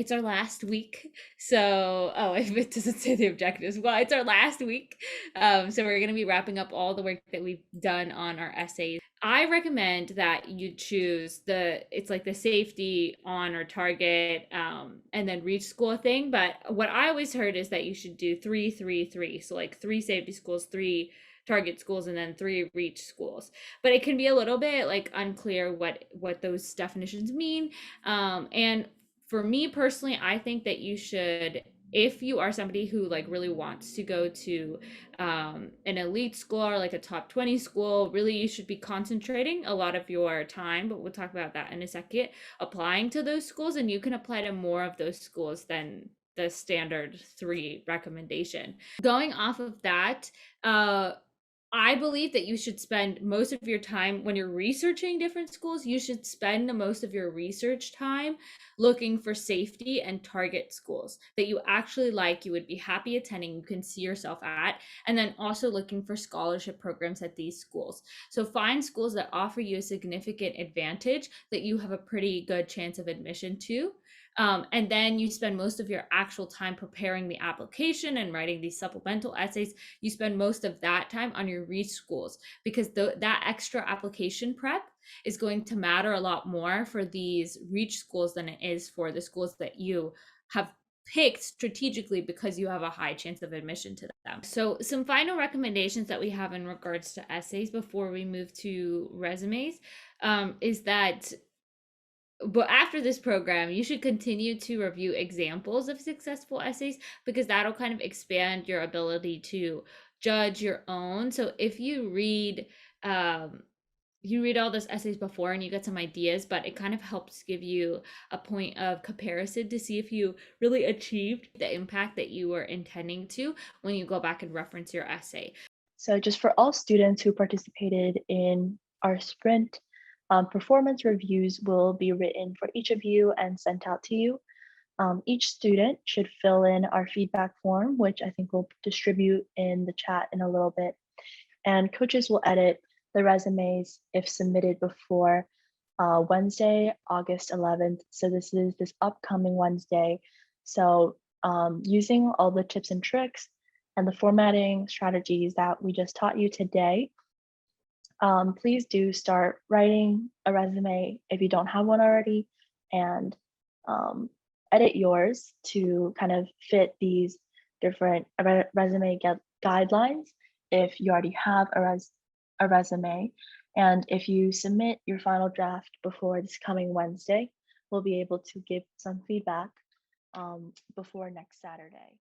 It's our last week. So, oh, if it doesn't say the objectives, well, it's our last week. So we're going to be wrapping up all the work that we've done on our essays. I recommend that you choose it's like the safety on or target, and then reach school thing. But what I always heard is that you should do 3-3-3. So like 3 safety schools, 3 target schools, and then 3 reach schools. But it can be a little bit like unclear what those definitions mean. And for me personally, I think that you should, if you are somebody who like really wants to go to an elite school or like a top 20 school, really you should be concentrating a lot of your time, but we'll talk about that in a second, applying to those schools. And you can apply to more of those schools than the standard 3 recommendation. Going off of that, I believe that you should spend most of your time when you're researching different schools, you should spend the most of your research time looking for safety and target schools that you actually like, you would be happy attending, you can see yourself at, and then also looking for scholarship programs at these schools. So find schools that offer you a significant advantage that you have a pretty good chance of admission to. And then you spend most of your actual time preparing the application and writing these supplemental essays. You spend most of that time on your reach schools because that extra application prep is going to matter a lot more for these reach schools than it is for the schools that you have picked strategically because you have a high chance of admission to them. So some final recommendations that we have in regards to essays before we move to resumes, is that but after this program, you should continue to review examples of successful essays because that'll kind of expand your ability to judge your own. So if um, you read all those essays before and you get some ideas, but it kind of helps give you a point of comparison to see if you really achieved the impact that you were intending to when you go back and reference your essay. So just for all students who participated in our sprint, performance reviews will be written for each of you and sent out to you. Each student should fill in our feedback form, which I think we'll distribute in the chat in a little bit. And coaches will edit the resumes if submitted before Wednesday, August 11th. So this is this upcoming Wednesday. So using all the tips and tricks and the formatting strategies that we just taught you today, please do start writing a resume if you don't have one already, and edit yours to kind of fit these different resume guidelines if you already have a resume. And if you submit your final draft before this coming Wednesday, we'll be able to give some feedback before next Saturday.